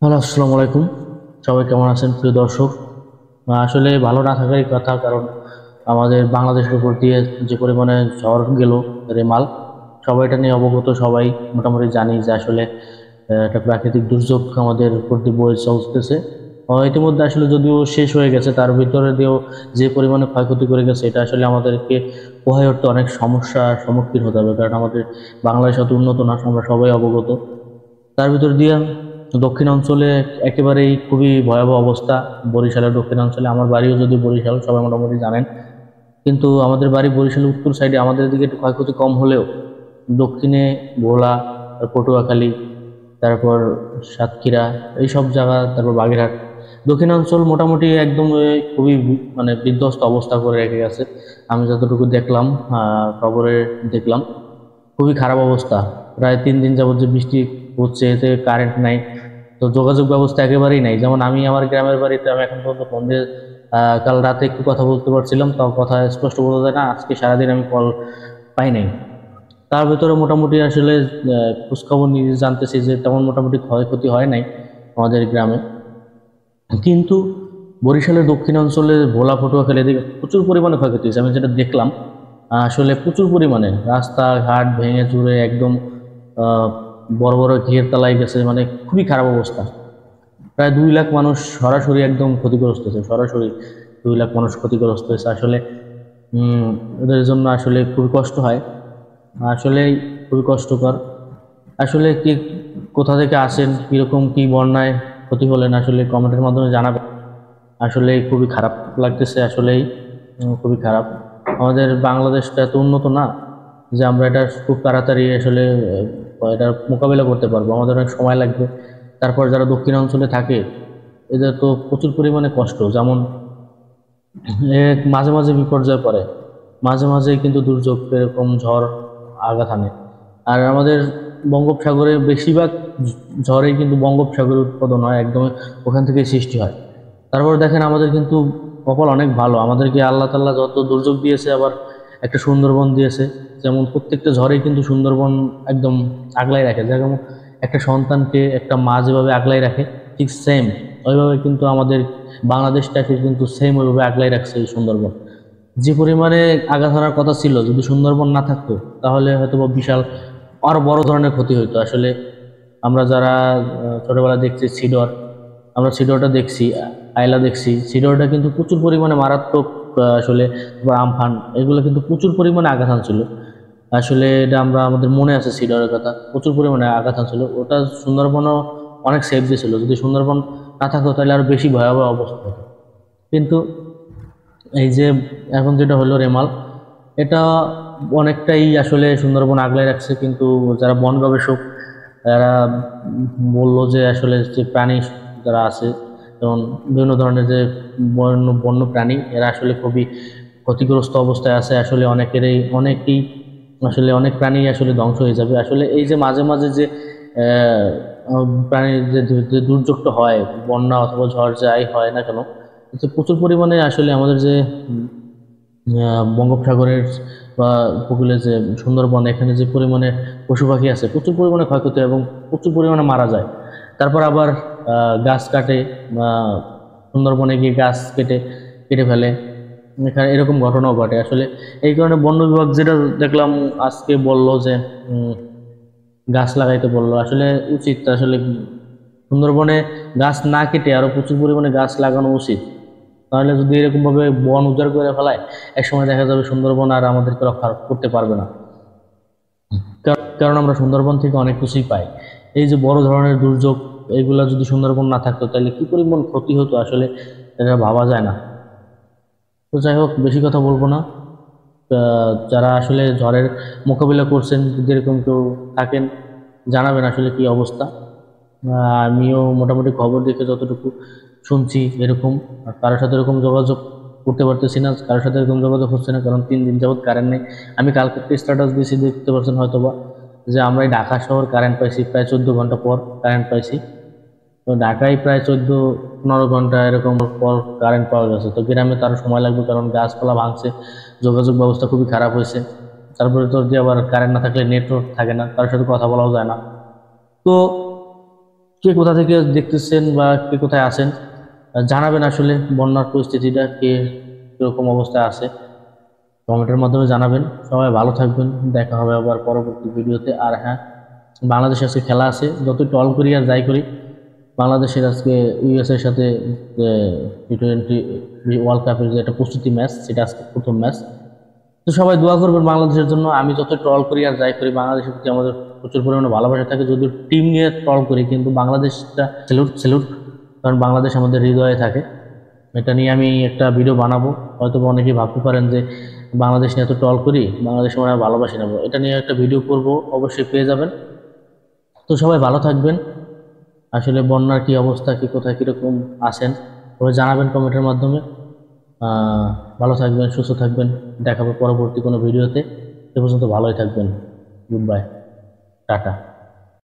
Hello, আসসালামু আলাইকুম। সবাই কেমন আছেন প্রিয় দর্শক? আসলে ভালো না থাকারই কথা, কারণ আমাদের বাংলাদেশের উপর দিয়ে যে পরিমাণে ঝড় গেল, রেমাল, সবাই এটা নিয়ে অবগত। সবাই মোটামুটি জানি যে আসলে একটা প্রাকৃতিক দুর্যোগ আমাদের উপর দিয়ে বয়ে চলতেছে। ইতিমধ্যে আসলে যদিও শেষ হয়ে গেছে, তার ভিতরে দিয়েও যে পরিমাণে ক্ষয়ক্ষতি করে গেছে, এটা আসলে আমাদেরকে বয়ে উঠতে অনেক সমস্যার সম্মুখীন হতে হবে, কারণ আমাদের বাংলাদেশ অত উন্নত না, আমরা সবাই অবগত। তার ভিতর দিয়ে দক্ষিণ অঞ্চলে একেবারেই খুবই ভয়াবহ অবস্থা। বরিশালের দক্ষিণ অঞ্চলে, আমার বাড়িও যদি বরিশাল, সবাই মোটামুটি জানেন, কিন্তু আমাদের বাড়ি বরিশালের উত্তর সাইডে। আমাদের দিকে একটু ক্ষয়ক্ষতি কম হলেও দক্ষিণে ভোলা, পটুয়াখালী, তারপর সাতক্ষীরা, এইসব জায়গা, তারপর বাগেরহাট, দক্ষিণাঞ্চল মোটামুটি একদম খুবই মানে বিধ্বস্ত অবস্থা করে রেখে গেছে। আমি যতটুকু দেখলাম, খবরে দেখলাম, খুবই খারাপ অবস্থা। প্রায় 3 দিন যাবত যে বৃষ্টি হচ্ছে, এতে কারেন্ট নাই, তো যোগাযোগ ব্যবস্থা একেবারেই নাই। যেমন আমি আমার গ্রামের বাড়িতে, আমি এখন পর্যন্ত ফোন দিয়ে কাল রাতে একটু কথা বলতে পারছিলাম, তাও কথা স্পষ্ট বোঝা যায় না। আজকে সারাদিন আমি কল পাই নাই। তার ভেতরে মোটামুটি আসলে খোঁজখবর নিয়ে জানতেছি যে তেমন মোটামুটি ক্ষয়ক্ষতি হয় নাই আমাদের গ্রামে। কিন্তু বরিশালের দক্ষিণাঞ্চলে ভোলা, পটুয়াখালী, এদিকে প্রচুর পরিমাণে ক্ষয়ক্ষতি হয়েছে। আমি যেটা দেখলাম, আসলে প্রচুর পরিমাণে রাস্তাঘাট ভেঙে চুরে একদম আহ, বড় বড় ঘের তলায় গেছে, মানে খুবই খারাপ অবস্থা। প্রায় 2 লাখ মানুষ সরাসরি একদম ক্ষতিগ্রস্ত হয়েছে, সরাসরি 2 লাখ মানুষ ক্ষতিগ্রস্ত হয়েছে। আসলে এদের জন্য আসলে খুবই কষ্ট হয়, আসলে খুবই কষ্টকর। আসলে কি, কোথা থেকে আসেন, কিরকম কি বন্যায় ক্ষতি হলেন, আসলে কমেন্টের মাধ্যমে জানাবেন। আসলে খুবই খারাপ লাগতেছে, আসলেই খুবই খারাপ। আমাদের বাংলাদেশটা এত উন্নত না যে আমরা এটা খুব তাড়াতাড়ি আসলে এটার মোকাবিলা করতে পারবো, আমাদের অনেক সময় লাগবে। তারপর যারা দক্ষিণ অঞ্চলে থাকে, এদের তো প্রচুর পরিমাণে কষ্ট। যেমন মাঝে মাঝে বিপর্যয় পড়ে, মাঝে মাঝে কিন্তু দুর্যোগ, এরকম ঝড় আঘাত আনে। আর আমাদের বঙ্গোপসাগরে বেশিরভাগ ঝড়েই কিন্তু বঙ্গোপসাগরে উৎপাদন হয়, একদম ওখান থেকে সৃষ্টি হয়। তারপর দেখেন, আমাদের কিন্তু কপাল অনেক ভালো, আমাদেরকে আল্লাহ তাল্লাহ যত দুর্যোগ দিয়েছে, আবার একটা সুন্দরবন দিয়েছে। যেমন প্রত্যেকটা ঝড়েই কিন্তু সুন্দরবন একদম আগলাই রাখে। যেমন একটা সন্তানকে একটা মা যেভাবে আগলাই রাখে, ঠিক সেম ওইভাবে কিন্তু আমাদের বাংলাদেশটাকে কিন্তু সেম ওইভাবে আগলাই রাখছে এই সুন্দরবন। যে পরিমাণে আঘাত হানার কথা ছিল, যদি সুন্দরবন না থাকতো, তাহলে হয়তো বা বিশাল আরো বড় ধরনের ক্ষতি হইতো। আসলে আমরা যারা ছোটবেলা দেখছি সিডর, আমরা সিডরটা দেখছি, আয়লা দেখছি, সিডরটা কিন্তু প্রচুর পরিমাণে মারাত্মক। আসলে তারপর আমফান, এগুলো কিন্তু প্রচুর পরিমাণে আঘাত আনছিল। আসলে এটা আমরা, আমাদের মনে আছে সিডরের কথা, প্রচুর পরিমাণে আঘাত আনছিল। ওটা সুন্দরবনও অনেক সেফ দিয়েছিল। যদি সুন্দরবন না থাকতো, তাহলে আরো বেশি ভয়াবহ অবস্থা হতো। কিন্তু এই যে এখন যেটা হলো রেমাল, এটা অনেকটাই আসলে সুন্দরবন আগলায় রাখছে। কিন্তু যারা বন গবেষক, তারা বললো যে আসলে যে প্রাণী যারা আছে, যেমন বিভিন্ন ধরনের যে বন্য বন্য প্রাণী, এরা আসলে খুবই ক্ষতিগ্রস্ত অবস্থায় আছে। আসলে অনেকেই আসলে অনেক প্রাণী আসলে ধ্বংস হয়ে যাবে। আসলে এই যে মাঝে মাঝে যে প্রাণীর যে দুর্যোগটা হয়, বন্যা অথবা ঝড় যাই হয় না কেন, এতে প্রচুর পরিমাণে আসলে আমাদের যে বঙ্গোপসাগরের বা উপকূলে যে সুন্দরবন, এখানে যে পরিমাণে পশু পাখি আছে, প্রচুর পরিমাণে ক্ষয়ক্ষতি হয় এবং প্রচুর পরিমাণে মারা যায়। তারপর আবার গাছ কাটে, বা সুন্দরবনে গিয়ে গাছ কেটে কেটে ফেলে, এখানে এরকম ঘটনাও ঘটে। আসলে এই কারণে বন বিভাগ যেটা দেখলাম আজকে বলল যে গাছ লাগাইতে বললো। আসলে উচিত, আসলে সুন্দরবনে গাছ না কেটে আরো প্রচুর পরিমাণে গাছ লাগানো উচিত। তাহলে যদি এরকম ভাবে বন উজাড় করে ফেলায়, এক সময় দেখা যাবে সুন্দরবন আর আমাদেরকে রক্ষা করতে পারবে না। কারণ আমরা সুন্দরবন থেকে অনেক কিছুই পাই। এই যে বড় ধরনের দুর্যোগ, এগুলা যদি সুন্দরবন না থাকতো, তাহলে কি পরিমাণ ক্ষতি হতো, আসলে এটা ভাবা যায় না। তো যাই হোক, বেশি কথা বলবো না। যারা আসলে ঝড়ের মোকাবিলা করছেন, যদি এরকম কেউ থাকেন, জানাবেন আসলে কি অবস্থা। আমিও মোটামুটি খবর দেখে যতটুকু শুনছি এরকম, আর কারোর সাথে এরকম যোগাযোগ করতে পারতেছি না, কারোর সাথে এরকম যোগাযোগ হচ্ছে না, কারণ 3 দিন যাবত কারেন্ট নেই। আমি কালকে একটা স্ট্যাটাস দিয়েছি, দেখতে পাচ্ছেন হয়তোবা, যে আমরা এই ঢাকা শহর কারেন্ট পাইছি প্রায় 14 ঘন্টা পর কারেন্ট পাইছি। তো ঢাকায় প্রায় 14-15 ঘন্টা এরকম পর কারেন্ট পাওয়া গেছে। তো গ্রামে তারও সময় লাগবে, কারণ গাছপালা ভাঙছে, যোগাযোগ ব্যবস্থা খুবই খারাপ হয়েছে। তারপরে তো যে আবার কারেন্ট না থাকলে নেটওয়ার্ক থাকে না, কারোর সাথে কথা বলাও যায় না। তো কে কোথা থেকে দেখতেছেন বা কে কোথায় আছেন জানাবেন। আসলে বন্যার পরিস্থিতিটা কে কীরকম অবস্থায় আছে কমেন্টের মাধ্যমে জানাবেন। সবাই ভালো থাকবেন, দেখা হবে আবার পরবর্তী ভিডিওতে। আর হ্যাঁ, বাংলাদেশ আজকে খেলা আছে, যতই টল করি আর যাই করি, বাংলাদেশের আজকে ইউএসএর সাথে টি20 ওয়ার্ল্ড কাপের যে একটা প্রস্তুতি ম্যাচ, সেটা আজকে প্রথম ম্যাচ। তো সবাই দোয়া করবেন বাংলাদেশের জন্য। আমি যত ট্রল করি আর যাই করি, বাংলাদেশের প্রতি আমাদের প্রচুর পরিমাণে ভালোবাসা থাকে। যদিও টিম নিয়ে ট্রল করি, কিন্তু বাংলাদেশটা স্যালুট স্যালুট, কারণ বাংলাদেশ আমাদের হৃদয়ে থাকে। এটা নিয়ে আমি একটা ভিডিও বানাবো। হয়তো অনেকেই ভাবতে পারেন যে বাংলাদেশ নিয়ে এত ট্রল করি, বাংলাদেশ আমরা ভালোবাসি না। এটা নিয়ে একটা ভিডিও করব, অবশ্যই পেয়ে যাবেন। তো সবাই ভালো থাকবেন। আসলে বন্যার কি অবস্থা, কি কোথায় কীরকম আছেন, সবাই জানাবেন কমেন্টের মাধ্যমে। ভালো থাকবেন, সুস্থ থাকবেন, দেখাবো পরবর্তী কোনো ভিডিওতে। সে পর্যন্ত ভালোই থাকবেন। Good bye, tata.